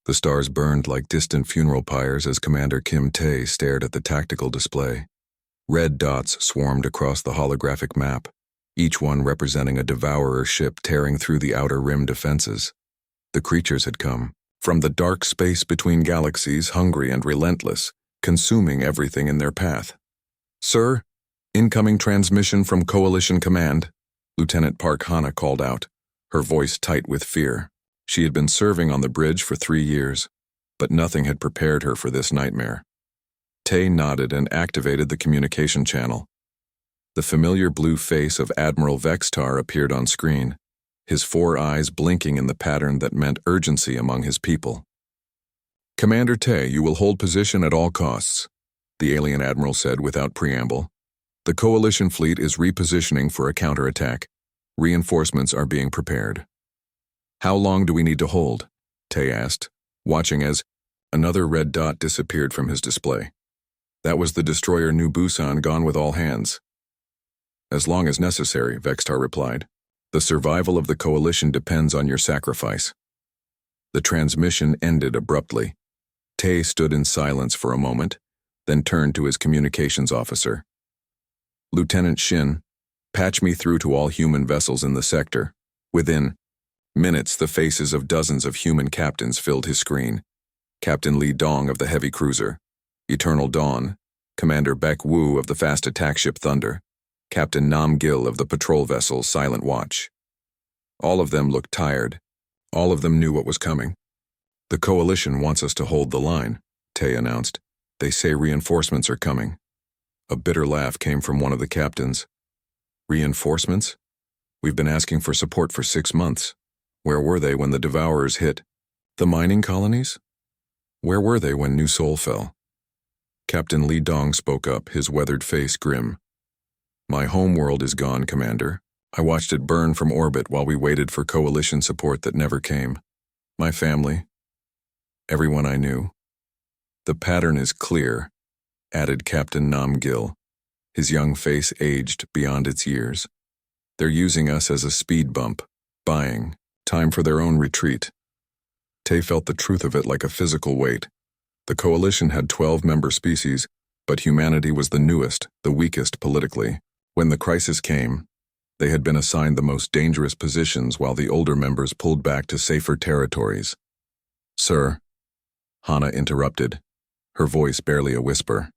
The stars burned like distant funeral pyres as Commander Kim Tae stared at the tactical display. Red dots swarmed across the holographic map, each one representing a devourer ship tearing through the outer rim defenses. The creatures had come, from the dark space between galaxies, hungry and relentless, consuming everything in their path. "Sir, incoming transmission from Coalition Command," Lieutenant Park Hana called out, her voice tight with fear. She had been serving on the bridge for 3 years, but nothing had prepared her for this nightmare. Tae nodded and activated the communication channel. The familiar blue face of Admiral Vextar appeared on screen, his 4 eyes blinking in the pattern that meant urgency among his people. "Commander Tae, you will hold position at all costs," the alien admiral said without preamble. "The Coalition fleet is repositioning for a counterattack. Reinforcements are being prepared." "How long do we need to hold?" Tae asked, watching as another red dot disappeared from his display. That was the destroyer New Busan gone with all hands. "As long as necessary," Vextar replied. "The survival of the Coalition depends on your sacrifice." The transmission ended abruptly. Tae stood in silence for a moment, then turned to his communications officer. "Lieutenant Shin, patch me through to all human vessels in the sector." Within minutes, the faces of dozens of human captains filled his screen. Captain Lee Dong of the heavy cruiser, Eternal Dawn, Commander Baek Woo of the fast attack ship Thunder, Captain Nam Gil of the patrol vessel Silent Watch. All of them looked tired. All of them knew what was coming. "The Coalition wants us to hold the line," Tae announced. "They say reinforcements are coming." A bitter laugh came from one of the captains. "Reinforcements? We've been asking for support for 6 months. Where were they when the Devourers hit? The mining colonies? Where were they when New Seoul fell?" Captain Lee Dong spoke up, his weathered face grim. "My home world is gone, Commander. I watched it burn from orbit while we waited for Coalition support that never came. My family, everyone I knew." "The pattern is clear," added Captain Nam Gil, his young face aged beyond its years. "They're using us as a speed bump, buying time for their own retreat." Tae felt the truth of it like a physical weight. The Coalition had 12 member species, but humanity was the newest, the weakest politically. When the crisis came, they had been assigned the most dangerous positions while the older members pulled back to safer territories. "Sir," Hana interrupted, her voice barely a whisper.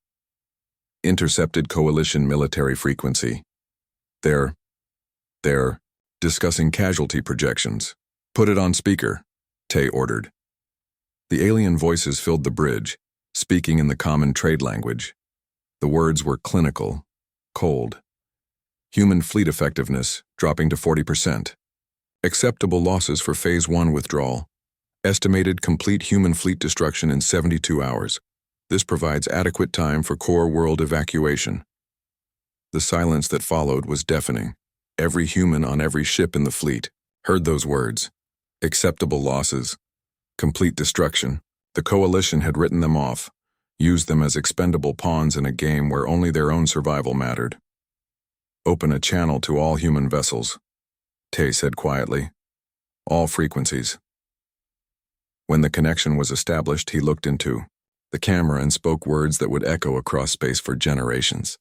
"Intercepted Coalition military frequency. They're discussing casualty projections. Put it on speaker," Tae ordered. The alien voices filled the bridge, speaking in the common trade language. The words were clinical, cold. "Human fleet effectiveness dropping to 40%. Acceptable losses for Phase 1 withdrawal. Estimated complete human fleet destruction in 72 hours. This provides adequate time for core world evacuation." The silence that followed was deafening. Every human on every ship in the fleet heard those words. Acceptable losses. Complete destruction. The Coalition had written them off, used them as expendable pawns in a game where only their own survival mattered. "Open a channel to all human vessels," Tae said quietly. "All frequencies." When the connection was established, he looked into the camera and spoke words that would echo across space for generations.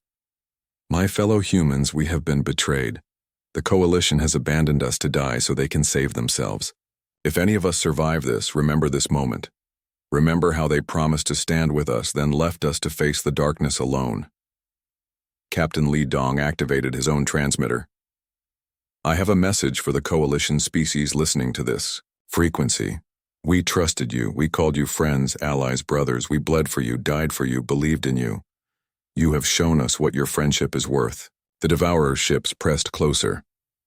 "My fellow humans, we have been betrayed. The Coalition has abandoned us to die so they can save themselves. If any of us survive this, remember this moment. Remember how they promised to stand with us, then left us to face the darkness alone." Captain Lee Dong activated his own transmitter. "I have a message for the Coalition species listening to this frequency. We trusted you. We called you friends, allies, brothers. We bled for you, died for you, believed in you. You have shown us what your friendship is worth." The Devourer ships pressed closer,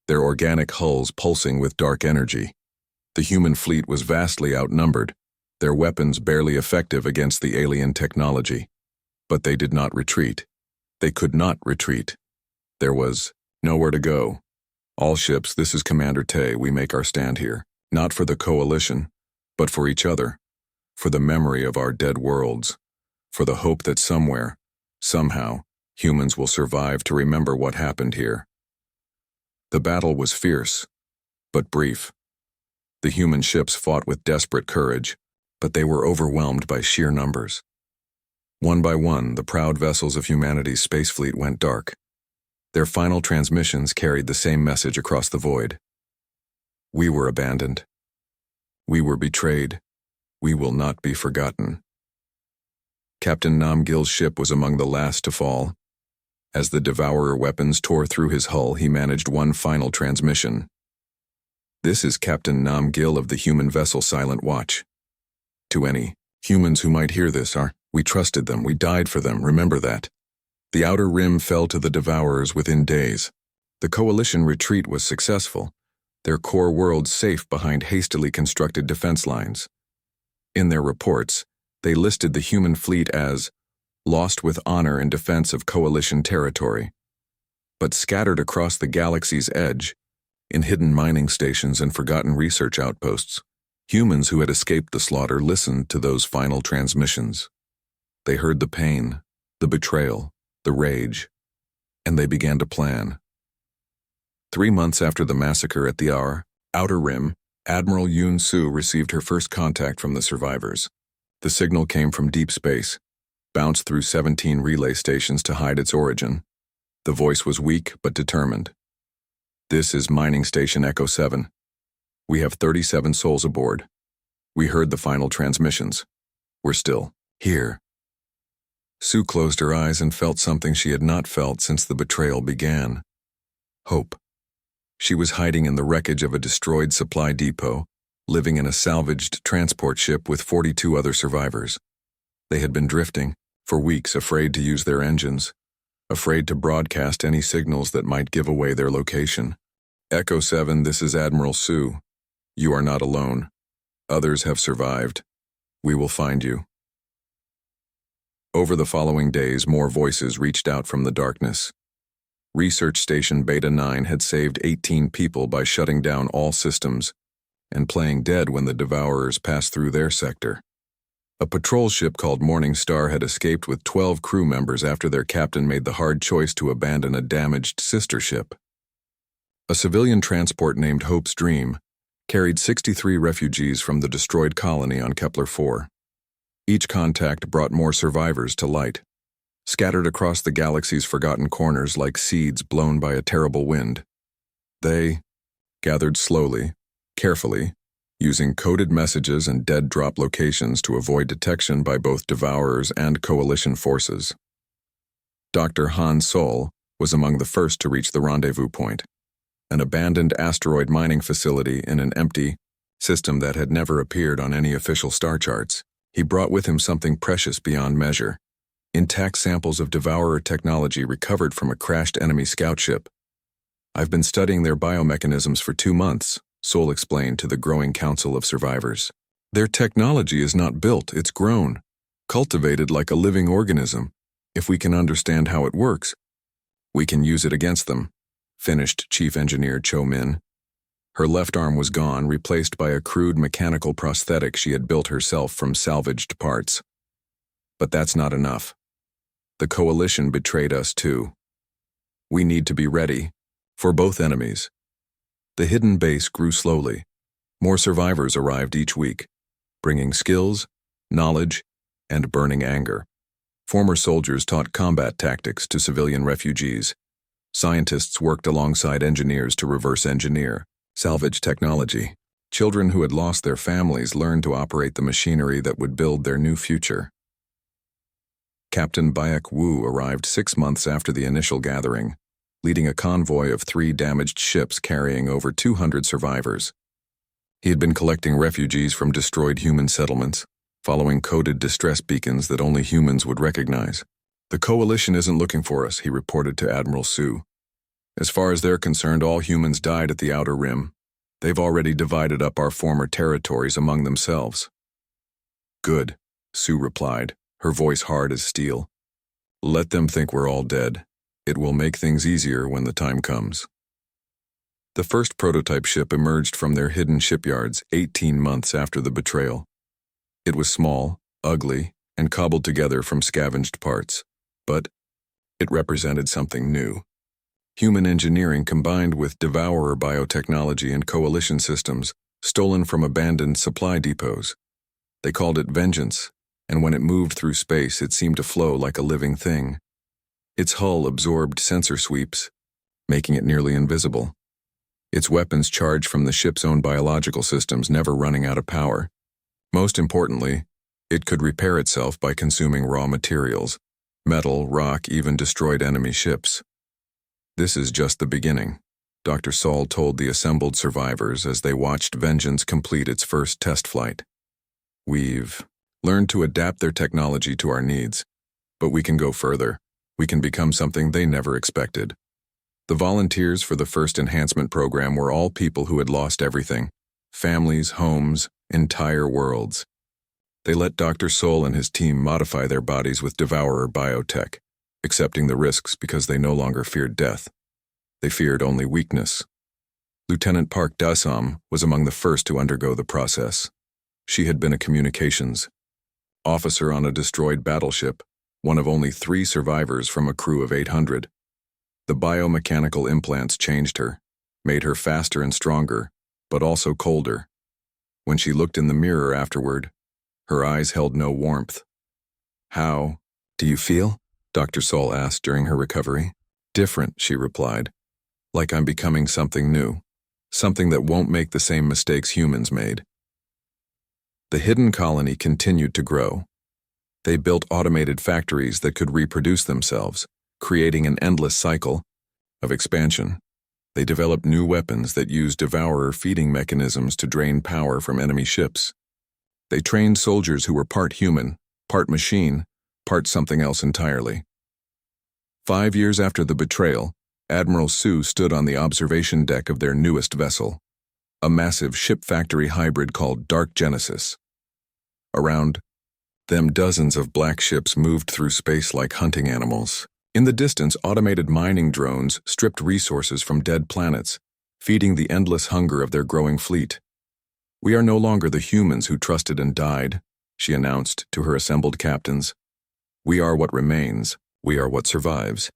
their organic hulls pulsing with dark energy. The human fleet was vastly outnumbered, their weapons barely effective against the alien technology. But they did not retreat. They could not retreat. There was nowhere to go. "All ships, this is Commander Tae. We make our stand here, not for the Coalition, but for each other, for the memory of our dead worlds, for the hope that somewhere, somehow, humans will survive to remember what happened here." The battle was fierce, but brief. The human ships fought with desperate courage, but they were overwhelmed by sheer numbers. One by one, the proud vessels of humanity's space fleet went dark. Their final transmissions carried the same message across the void. We were abandoned. We were betrayed. We will not be forgotten. Captain Namgil's ship was among the last to fall. As the Devourer weapons tore through his hull, he managed one final transmission. This is Captain Namgil of the human vessel Silent Watch. To any humans who might hear this, we trusted them, we died for them, remember that. The outer rim fell to the Devourers within days. The Coalition retreat was successful, their core worlds safe behind hastily constructed defense lines. In their reports, they listed the human fleet as lost with honor in defense of Coalition territory, but scattered across the galaxy's edge, in hidden mining stations and forgotten research outposts, humans who had escaped the slaughter listened to those final transmissions. They heard the pain, the betrayal, the rage, and they began to plan. 3 months after the massacre at the Outer Rim, Admiral Yoon Soo received her first contact from the survivors. The signal came from deep space, bounced through 17 relay stations to hide its origin. The voice was weak but determined. This is Mining Station Echo 7. We have 37 souls aboard. We heard the final transmissions. We're still here. Sue closed her eyes and felt something she had not felt since the betrayal began. Hope. She was hiding in the wreckage of a destroyed supply depot, living in a salvaged transport ship with 42 other survivors. They had been drifting, for weeks, afraid to use their engines, afraid to broadcast any signals that might give away their location. Echo 7, this is Admiral Sue. You are not alone. Others have survived. We will find you. Over the following days, more voices reached out from the darkness. Research Station Beta 9 had saved 18 people by shutting down all systems and playing dead when the Devourers passed through their sector. A patrol ship called Morning Star had escaped with 12 crew members after their captain made the hard choice to abandon a damaged sister ship. A civilian transport named Hope's Dream carried 63 refugees from the destroyed colony on Kepler 4. Each contact brought more survivors to light, scattered across the galaxy's forgotten corners like seeds blown by a terrible wind. They gathered slowly, carefully, using coded messages and dead drop locations to avoid detection by both Devourers and Coalition forces. Dr. Han Sol was among the first to reach the rendezvous point, an abandoned asteroid mining facility in an empty system that had never appeared on any official star charts. He brought with him something precious beyond measure, intact samples of Devourer technology recovered from a crashed enemy scout ship. I've been studying their biomechanisms for 2 months, Sol explained to the growing council of survivors. Their technology is not built, it's grown, cultivated like a living organism. If we can understand how it works, we can use it against them, finished Chief Engineer Cho Min. Her left arm was gone, replaced by a crude mechanical prosthetic she had built herself from salvaged parts. But that's not enough. The Coalition betrayed us too. We need to be ready, for both enemies. The hidden base grew slowly. More survivors arrived each week, bringing skills, knowledge, and burning anger. Former soldiers taught combat tactics to civilian refugees. Scientists worked alongside engineers to reverse engineer, salvage technology. Children who had lost their families learned to operate the machinery that would build their new future. Captain Baek Wu arrived 6 months after the initial gathering, leading a convoy of 3 damaged ships carrying over 200 survivors. He had been collecting refugees from destroyed human settlements, following coded distress beacons that only humans would recognize. The Coalition isn't looking for us, he reported to Admiral Sue. As far as they're concerned, all humans died at the Outer Rim. They've already divided up our former territories among themselves. Good, Sue replied, her voice hard as steel. Let them think we're all dead. It will make things easier when the time comes. The first prototype ship emerged from their hidden shipyards 18 months after the betrayal. It was small, ugly, and cobbled together from scavenged parts, but it represented something new. Human engineering combined with Devourer biotechnology and Coalition systems stolen from abandoned supply depots. They called it vengeance, and when it moved through space, it seemed to flow like a living thing. Its hull absorbed sensor sweeps, making it nearly invisible. Its weapons charged from the ship's own biological systems, never running out of power. Most importantly, it could repair itself by consuming raw materials, metal, rock, even destroyed enemy ships. "This is just the beginning," Dr. Saul told the assembled survivors as they watched Vengeance complete its first test flight. "We've learned to adapt their technology to our needs, but we can go further. We can become something they never expected." The volunteers for the first enhancement program were all people who had lost everything: families, homes, entire worlds. They let Dr. Soul and his team modify their bodies with devourer biotech, accepting the risks because they no longer feared death. They feared only weakness. Lieutenant Park Dasam was among the first to undergo the process. She had been a communications officer on a destroyed battleship, one of only 3 survivors from a crew of 800. The biomechanical implants changed her, made her faster and stronger, but also colder. When she looked in the mirror afterward, her eyes held no warmth. "How do you feel?" Dr. Saul asked during her recovery. "Different," she replied. "Like I'm becoming something new, something that won't make the same mistakes humans made." The hidden colony continued to grow. They built automated factories that could reproduce themselves, creating an endless cycle of expansion. They developed new weapons that used devourer feeding mechanisms to drain power from enemy ships. They trained soldiers who were part human, part machine, part something else entirely. 5 years after the betrayal, Admiral Sue stood on the observation deck of their newest vessel, a massive ship factory hybrid called Dark Genesis. Around them, dozens of black ships moved through space like hunting animals. In the distance, automated mining drones stripped resources from dead planets, feeding the endless hunger of their growing fleet. "We are no longer the humans who trusted and died," she announced to her assembled captains. "We are what remains. We are what survives.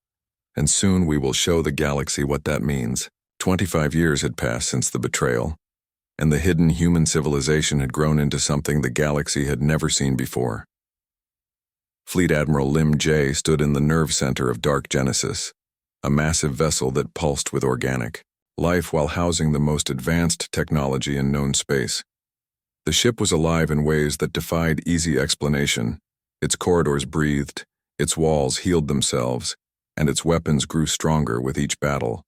And soon we will show the galaxy what that means." 25 years had passed since the betrayal, and the hidden human civilization had grown into something the galaxy had never seen before. Fleet Admiral Lim J stood in the nerve center of Dark Genesis, a massive vessel that pulsed with organic life while housing the most advanced technology in known space. The ship was alive in ways that defied easy explanation. Its corridors breathed, its walls healed themselves, and its weapons grew stronger with each battle.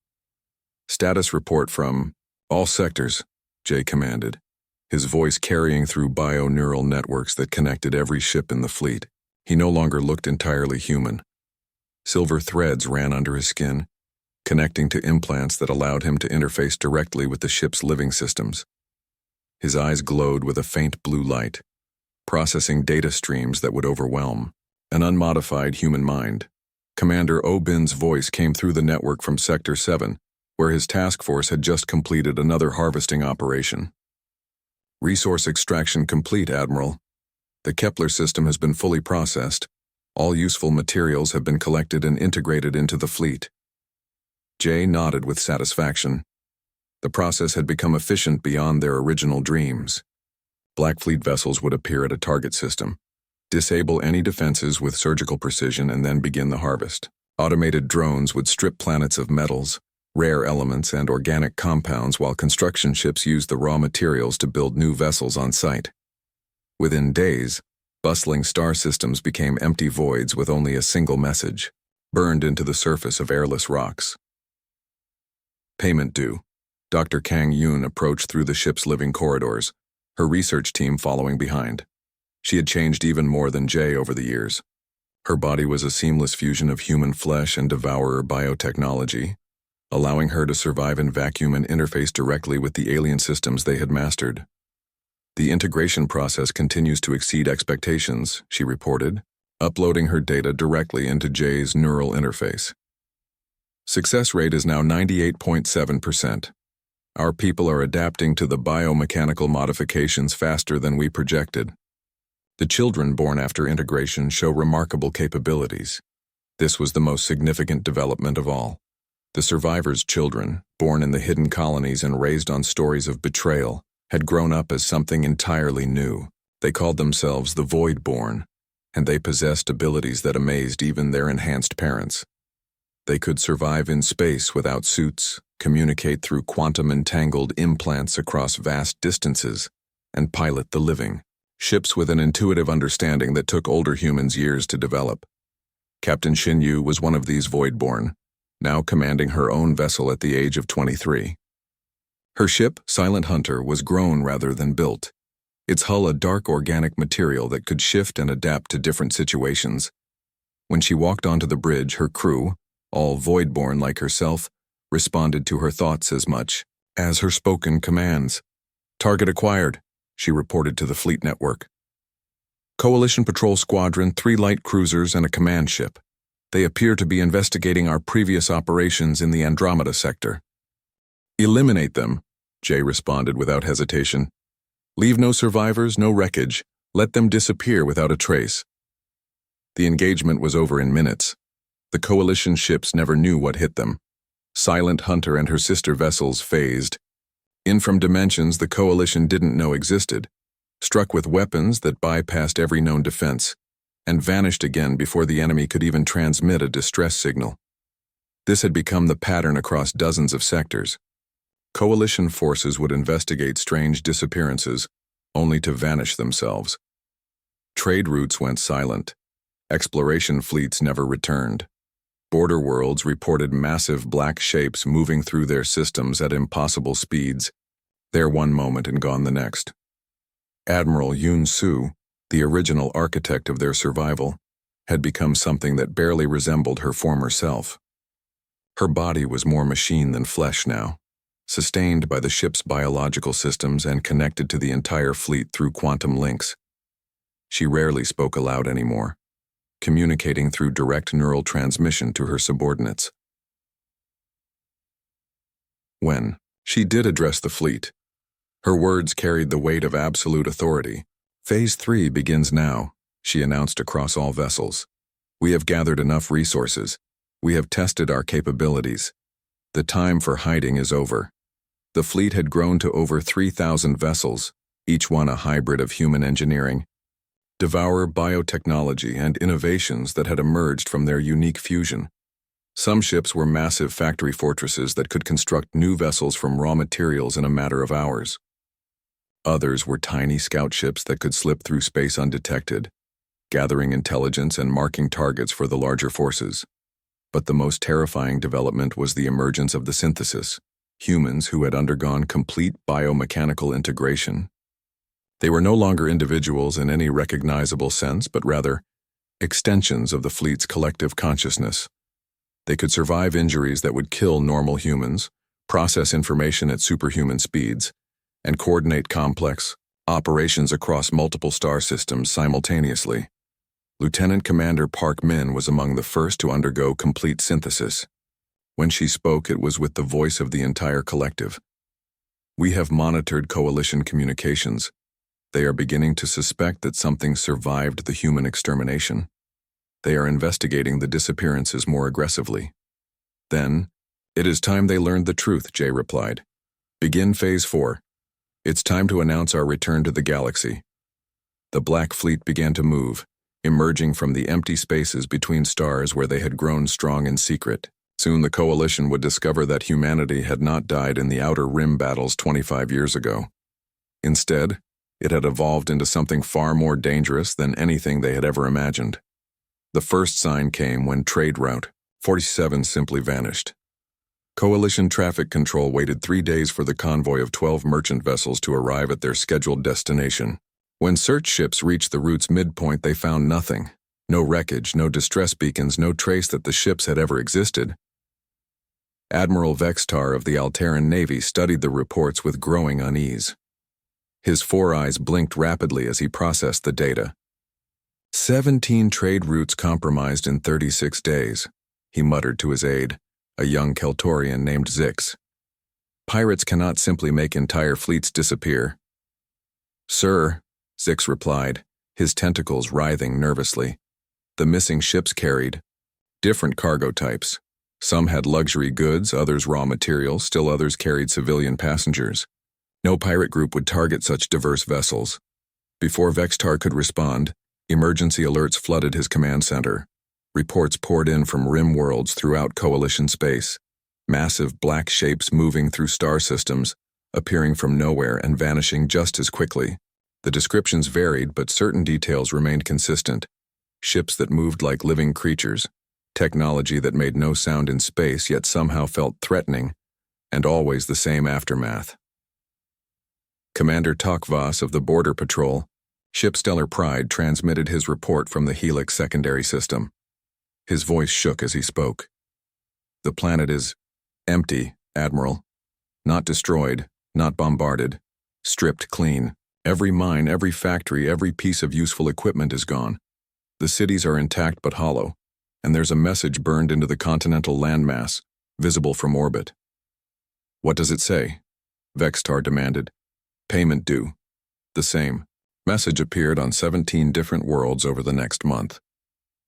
"Status report from all sectors," Jay commanded, his voice carrying through bio-neural networks that connected every ship in the fleet. He no longer looked entirely human. Silver threads ran under his skin, connecting to implants that allowed him to interface directly with the ship's living systems. His eyes glowed with a faint blue light, processing data streams that would overwhelm an unmodified human mind. Commander Obin's voice came through the network from Sector 7, where his task force had just completed another harvesting operation. "Resource extraction complete, Admiral. The Kepler system has been fully processed. All useful materials have been collected and integrated into the fleet." Jay nodded with satisfaction. The process had become efficient beyond their original dreams. Black Fleet vessels would appear at a target system, disable any defenses with surgical precision, and then begin the harvest. Automated drones would strip planets of metals, rare elements, and organic compounds, while construction ships used the raw materials to build new vessels on site. Within days, bustling star systems became empty voids with only a single message, burned into the surface of airless rocks. "Payment due." Dr. Kang Yoon approached through the ship's living corridors, her research team following behind. She had changed even more than Jay over the years. Her body was a seamless fusion of human flesh and devourer biotechnology, allowing her to survive in vacuum and interface directly with the alien systems they had mastered. "The integration process continues to exceed expectations," she reported, uploading her data directly into Jay's neural interface. "Success rate is now 98.7%. Our people are adapting to the biomechanical modifications faster than we projected. The children born after integration show remarkable capabilities. This was the most significant development of all. The survivors' children, born in the hidden colonies and raised on stories of betrayal, had grown up as something entirely new. They called themselves the Voidborn, and they possessed abilities that amazed even their enhanced parents. They could survive in space without suits, communicate through quantum-entangled implants across vast distances, and pilot the living, ships with an intuitive understanding that took older humans years to develop. Captain Xinyu was one of these Voidborn, now commanding her own vessel at the age of 23. Her ship, Silent Hunter, was grown rather than built, its hull a dark organic material that could shift and adapt to different situations. When she walked onto the bridge, her crew, all Voidborn like herself, responded to her thoughts as much as her spoken commands. "Target acquired," she reported to the fleet network. "Coalition Patrol Squadron, 3 light cruisers and a command ship. They appear to be investigating our previous operations in the Andromeda sector." "Eliminate them," Jay responded without hesitation. "Leave no survivors, no wreckage. Let them disappear without a trace." The engagement was over in minutes. The Coalition ships never knew what hit them. Silent Hunter and her sister vessels phased in from dimensions the Coalition didn't know existed, struck with weapons that bypassed every known defense, and vanished again before the enemy could even transmit a distress signal. This had become the pattern across dozens of sectors. Coalition forces would investigate strange disappearances, only to vanish themselves. Trade routes went silent. Exploration fleets never returned. Border worlds reported massive black shapes moving through their systems at impossible speeds, there one moment and gone the next. Admiral Yun Su, the original architect of their survival, had become something that barely resembled her former self. Her body was more machine than flesh now, sustained by the ship's biological systems and connected to the entire fleet through quantum links. She rarely spoke aloud anymore, communicating through direct neural transmission to her subordinates. When she did address the fleet, her words carried the weight of absolute authority. "Phase 3 begins now," she announced across all vessels. "We have gathered enough resources. We have tested our capabilities. The time for hiding is over." The fleet had grown to over 3,000 vessels, each one a hybrid of human engineering, devour biotechnology, and innovations that had emerged from their unique fusion. Some ships were massive factory fortresses that could construct new vessels from raw materials in a matter of hours. Others were tiny scout ships that could slip through space undetected, gathering intelligence and marking targets for the larger forces. But the most terrifying development was the emergence of the synthesis, humans who had undergone complete biomechanical integration. They were no longer individuals in any recognizable sense, but rather extensions of the fleet's collective consciousness. They could survive injuries that would kill normal humans, process information at superhuman speeds, and coordinate complex operations across multiple star systems simultaneously. Lieutenant Commander Park Min was among the first to undergo complete synthesis. When she spoke, it was with the voice of the entire collective. "We have monitored Coalition communications. They are beginning to suspect that something survived the human extermination. They are investigating the disappearances more aggressively." "Then, it is time they learned the truth," Jay replied. "Begin Phase 4. It's time to announce our return to the galaxy." The Black Fleet began to move, emerging from the empty spaces between stars where they had grown strong in secret. Soon the Coalition would discover that humanity had not died in the Outer Rim battles 25 years ago. Instead, it had evolved into something far more dangerous than anything they had ever imagined. The first sign came when Trade Route 47 simply vanished. Coalition Traffic Control waited 3 days for the convoy of 12 merchant vessels to arrive at their scheduled destination. When search ships reached the route's midpoint, they found nothing. No wreckage, no distress beacons, no trace that the ships had ever existed. Admiral Vextar of the Alteran Navy studied the reports with growing unease. His 4 eyes blinked rapidly as he processed the data. 17 trade routes compromised in 36 days, he muttered to his aide, a young Keltorian named Zix. "Pirates cannot simply make entire fleets disappear." "Sir," Zix replied, his tentacles writhing nervously. "The missing ships carried different cargo types. Some had luxury goods, others raw materials, still others carried civilian passengers. No pirate group would target such diverse vessels. Before Vextar could respond, emergency alerts flooded his command center. Reports poured in from rim worlds throughout Coalition space. Massive black shapes moving through star systems, appearing from nowhere and vanishing just as quickly. The descriptions varied, but certain details remained consistent. Ships that moved like living creatures, technology that made no sound in space yet somehow felt threatening, and always the same aftermath. Commander Tokvas of the Border Patrol, Ship Stellar Pride, transmitted his report from the Helix secondary system. His voice shook as he spoke. "The planet is empty, Admiral. Not destroyed, not bombarded. Stripped clean. Every mine, every factory, every piece of useful equipment is gone. The cities are intact but hollow, and there's a message burned into the continental landmass, visible from orbit." "What does it say?" Vextar demanded. "Payment due." "The same." Message appeared on 17 different worlds over the next month.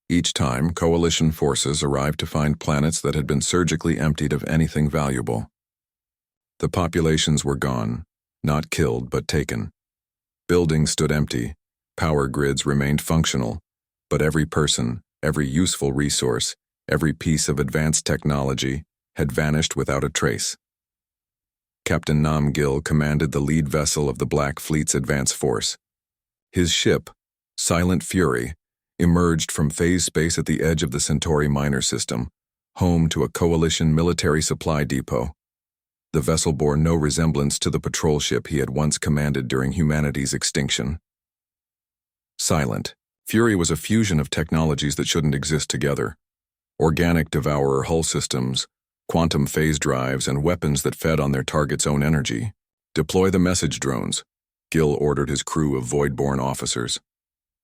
Each time, Coalition forces arrived to find planets that had been surgically emptied of anything valuable. The populations were gone, not killed but taken. Buildings stood empty, power grids remained functional, but every person, every useful resource, every piece of advanced technology had vanished without a trace. Captain Nam Gil commanded the lead vessel of the Black Fleet's advance force. His ship, Silent Fury, emerged from phase space at the edge of the Centauri minor system, home to a Coalition military supply depot. The vessel bore no resemblance to the patrol ship he had once commanded during humanity's extinction. Silent Fury was a fusion of technologies that shouldn't exist together. Organic devourer hull systems, quantum phase drives, and weapons that fed on their target's own energy. "Deploy the message drones," Gil ordered his crew of void-born officers.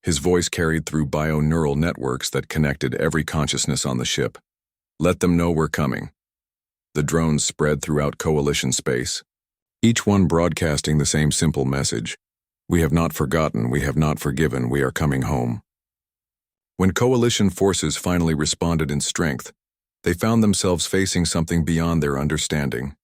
His voice carried through bio-neural networks that connected every consciousness on the ship. "Let them know we're coming." The drones spread throughout Coalition space, each one broadcasting the same simple message: "We have not forgotten, we have not forgiven, we are coming home." When Coalition forces finally responded in strength, they found themselves facing something beyond their understanding.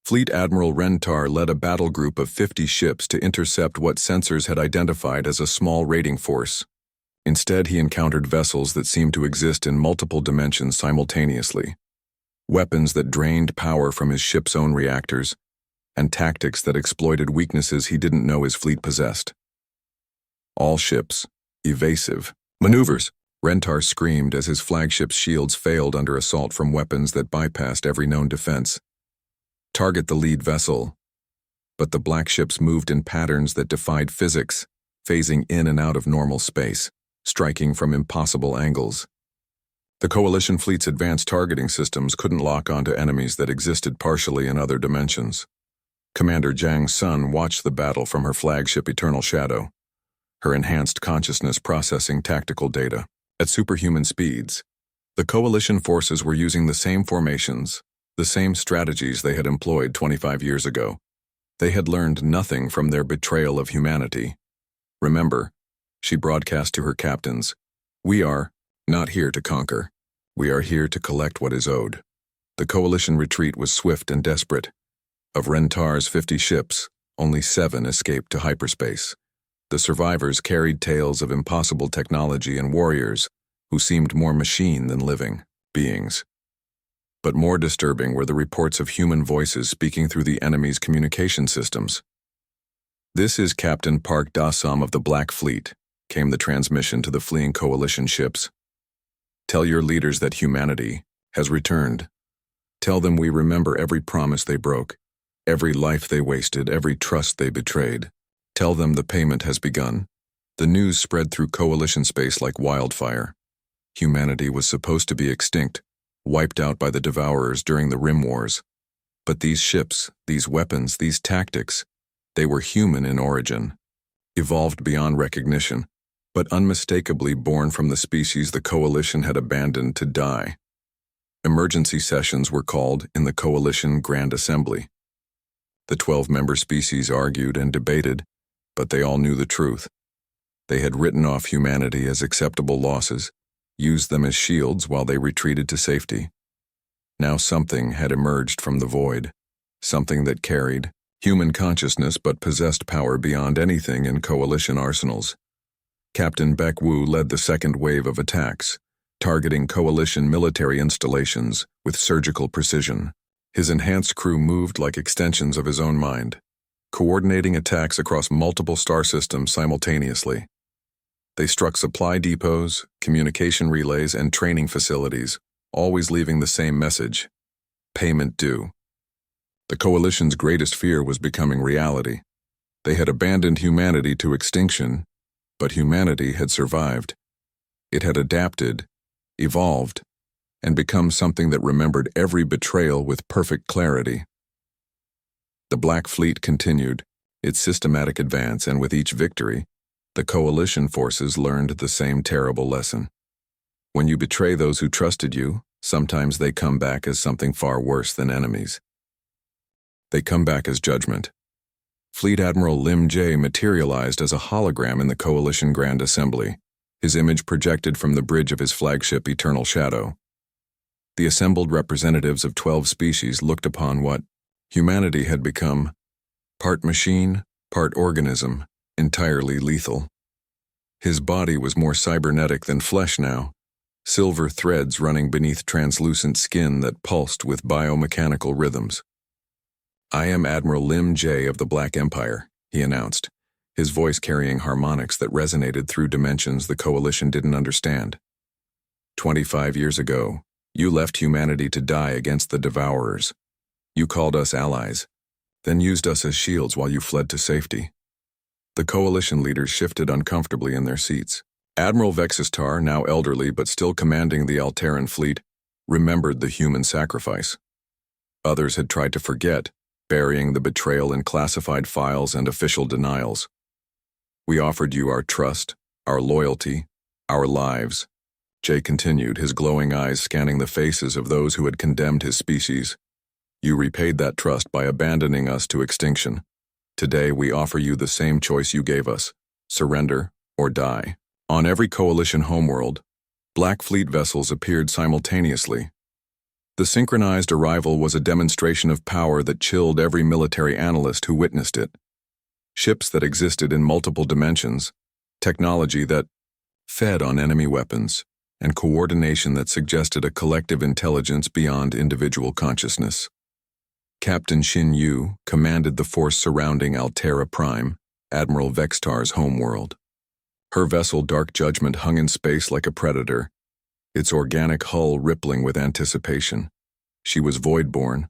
Fleet Admiral Rentar led a battle group of 50 ships to intercept what sensors had identified as a small raiding force. Instead, he encountered vessels that seemed to exist in multiple dimensions simultaneously, weapons that drained power from his ship's own reactors, and tactics that exploited weaknesses he didn't know his fleet possessed. All ships, evasive. "Maneuvers!" Rentar screamed as his flagship's shields failed under assault from weapons that bypassed every known defense. "Target the lead vessel." But the black ships moved in patterns that defied physics, phasing in and out of normal space, striking from impossible angles. The Coalition fleet's advanced targeting systems couldn't lock onto enemies that existed partially in other dimensions. Commander Jiang Sun watched the battle from her flagship Eternal Shadow, her enhanced consciousness processing tactical data. At superhuman speeds, the Coalition forces were using the same formations, the same strategies they had employed 25 years ago. They had learned nothing from their betrayal of humanity. "Remember," she broadcast to her captains, "we are not here to conquer. We are here to collect what is owed." The Coalition retreat was swift and desperate. Of Rentar's 50 ships, only 7 escaped to hyperspace. The survivors carried tales of impossible technology and warriors who seemed more machine than living beings. But more disturbing were the reports of human voices speaking through the enemy's communication systems. "This is Captain Park Dasam of the Black Fleet," came the transmission to the fleeing Coalition ships. "Tell your leaders that humanity has returned. Tell them we remember every promise they broke, every life they wasted, every trust they betrayed. Tell them the payment has begun." The news spread through Coalition space like wildfire. Humanity was supposed to be extinct, wiped out by the Devourers during the Rim Wars. But these ships, these weapons, these tactics, they were human in origin, evolved beyond recognition, but unmistakably born from the species the Coalition had abandoned to die. Emergency sessions were called in the Coalition Grand Assembly. The 12-member species argued and debated, but they all knew the truth. They had written off humanity as acceptable losses, used them as shields while they retreated to safety. Now something had emerged from the void, something that carried, Human consciousness but possessed power beyond anything in coalition arsenals. Captain Beck Wu led the second wave of attacks, targeting coalition military installations with surgical precision. His enhanced crew moved like extensions of his own mind, coordinating attacks across multiple star systems simultaneously. They struck supply depots, communication relays, and training facilities, always leaving the same message: payment due. The Coalition's greatest fear was becoming reality. They had abandoned humanity to extinction, but humanity had survived. It had adapted, evolved, and become something that remembered every betrayal with perfect clarity. The Black Fleet continued its systematic advance, and with each victory, the Coalition forces learned the same terrible lesson. When you betray those who trusted you, sometimes they come back as something far worse than enemies. They come back as judgment. Fleet Admiral Lim J materialized as a hologram in the Coalition Grand Assembly, his image projected from the bridge of his flagship Eternal Shadow. The assembled representatives of 12 species looked upon what humanity had become: part machine, part organism, entirely lethal. His body was more cybernetic than flesh now, silver threads running beneath translucent skin that pulsed with biomechanical rhythms. "I am Admiral Lim J of the Black Empire," he announced, his voice carrying harmonics that resonated through dimensions the Coalition didn't understand. 25 years ago, you left humanity to die against the Devourers. You called us allies, then used us as shields while you fled to safety. The Coalition leaders shifted uncomfortably in their seats. Admiral Vexistar, now elderly but still commanding the Alteran fleet, remembered the human sacrifice. Others had tried to forget, burying the betrayal in classified files and official denials. "We offered you our trust, our loyalty, our lives," Jay continued, his glowing eyes scanning the faces of those who had condemned his species. "You repaid that trust by abandoning us to extinction. Today we offer you the same choice you gave us: surrender or die." On every Coalition homeworld, Black Fleet vessels appeared simultaneously. The synchronized arrival was a demonstration of power that chilled every military analyst who witnessed it. Ships that existed in multiple dimensions, technology that fed on enemy weapons, and coordination that suggested a collective intelligence beyond individual consciousness. Captain Shin Yu commanded the force surrounding Altera Prime, Admiral Vextar's homeworld. Her vessel Dark Judgment hung in space like a predator, its organic hull rippling with anticipation. She was void-born,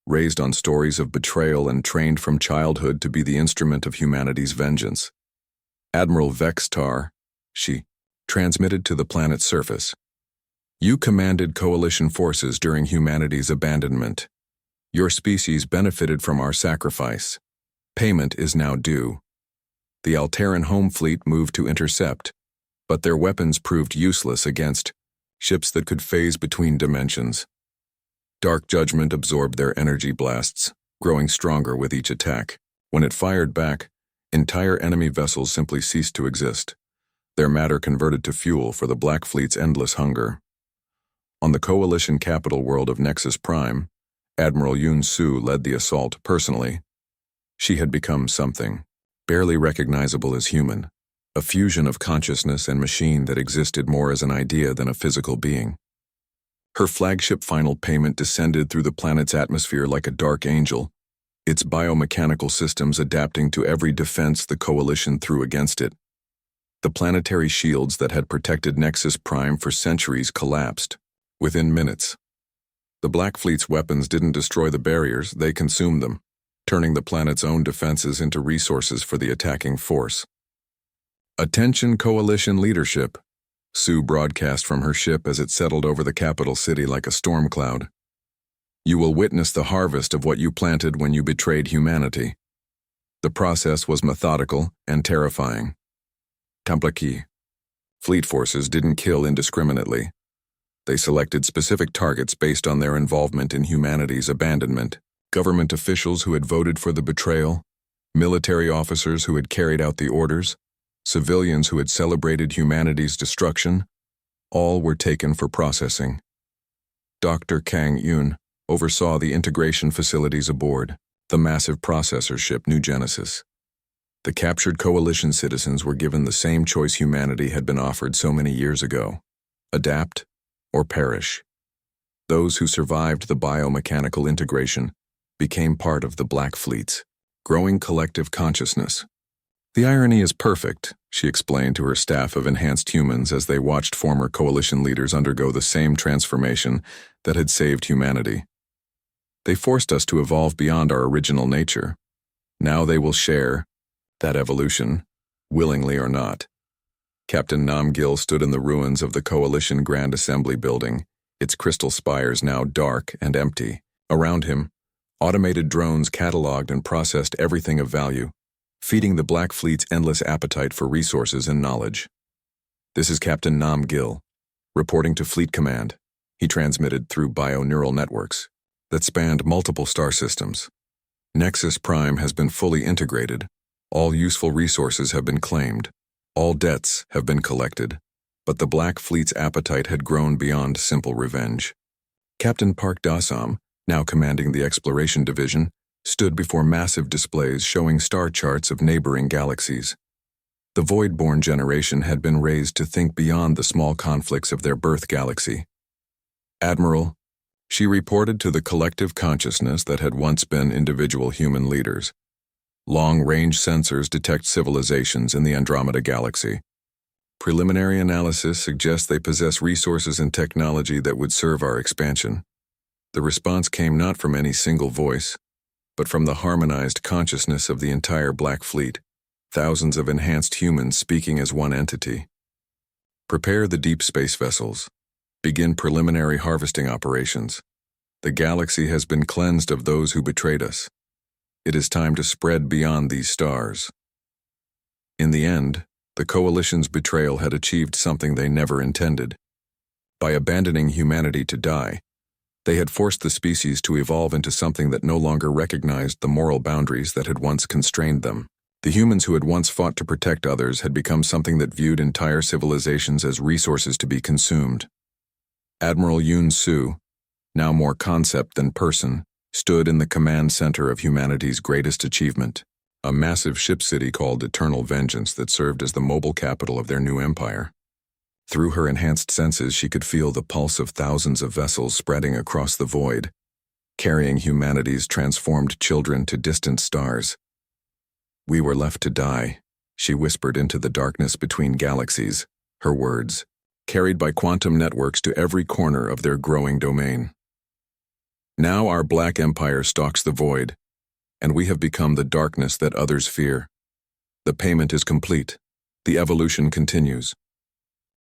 raised on stories of betrayal and trained from childhood to be the instrument of humanity's vengeance. Admiral Vextar, she transmitted to the planet's surface. "You commanded Coalition forces during humanity's abandonment. Your species benefited from our sacrifice. Payment is now due." The Alteran home fleet moved to intercept, but their weapons proved useless against ships that could phase between dimensions. Dark Judgment absorbed their energy blasts, growing stronger with each attack. When it fired back, entire enemy vessels simply ceased to exist, their matter converted to fuel for the Black Fleet's endless hunger. On the Coalition capital world of Nexus Prime, Admiral Yun Su led the assault personally. She had become something barely recognizable as human, a fusion of consciousness and machine that existed more as an idea than a physical being. Her flagship final payment descended through the planet's atmosphere like a dark angel, its biomechanical systems adapting to every defense the Coalition threw against it. The planetary shields that had protected Nexus Prime for centuries collapsed within minutes. The Black Fleet's weapons didn't destroy the barriers, they consumed them, turning the planet's own defenses into resources for the attacking force. "Attention Coalition leadership," Sue broadcast from her ship as it settled over the capital city like a storm cloud. "You will witness the harvest of what you planted when you betrayed humanity." The process was methodical and terrifying. Templaki. Fleet forces didn't kill indiscriminately. They selected specific targets based on their involvement in humanity's abandonment. Government officials who had voted for the betrayal, military officers who had carried out the orders, civilians who had celebrated humanity's destruction, all were taken for processing. Dr. Kang Yun oversaw the integration facilities aboard. the massive processor ship New Genesis. The captured coalition citizens were given the same choice humanity had been offered so many years ago: adapt or perish. Those who survived the biomechanical integration became part of the Black Fleet's growing collective consciousness. "The irony is perfect," she explained to her staff of enhanced humans as they watched former coalition leaders undergo the same transformation that had saved humanity. "They forced us to evolve beyond our original nature. Now they will share that evolution, willingly or not." Captain Nam Gil stood in the ruins of the Coalition Grand Assembly building, its crystal spires now dark and empty. Around him, automated drones cataloged and processed everything of value, feeding the Black Fleet's endless appetite for resources and knowledge. "This is Captain Nam Gil, reporting to Fleet Command," he transmitted through bio-neural networks that spanned multiple star systems. "Nexus Prime has been fully integrated. All useful resources have been claimed. All debts have been collected. But the Black Fleet's appetite had grown beyond simple revenge." Captain Park Dasam, now commanding the Exploration Division, stood before massive displays showing star charts of neighboring galaxies. The Void-born generation had been raised to think beyond the small conflicts of their birth galaxy. "Admiral," she reported to the collective consciousness that had once been individual human leaders, "long-range sensors detect civilizations in the Andromeda Galaxy. Preliminary analysis suggests they possess resources and technology that would serve our expansion." The response came not from any single voice, but from the harmonized consciousness of the entire Black Fleet, thousands of enhanced humans speaking as one entity. "Prepare the deep space vessels. Begin preliminary harvesting operations. The galaxy has been cleansed of those who betrayed us. It is time to spread beyond these stars." In the end, the Coalition's betrayal had achieved something they never intended. By abandoning humanity to die, they had forced the species to evolve into something that no longer recognized the moral boundaries that had once constrained them. The humans who had once fought to protect others had become something that viewed entire civilizations as resources to be consumed. Admiral Yoon Soo, now more concept than person, stood in the command center of humanity's greatest achievement, a massive ship city called Eternal Vengeance that served as the mobile capital of their new empire. Through her enhanced senses, she could feel the pulse of thousands of vessels spreading across the void, carrying humanity's transformed children to distant stars. "We were left to die," she whispered into the darkness between galaxies, her words carried by quantum networks to every corner of their growing domain. "Now our Black Empire stalks the void, and we have become the darkness that others fear. The payment is complete. The evolution continues.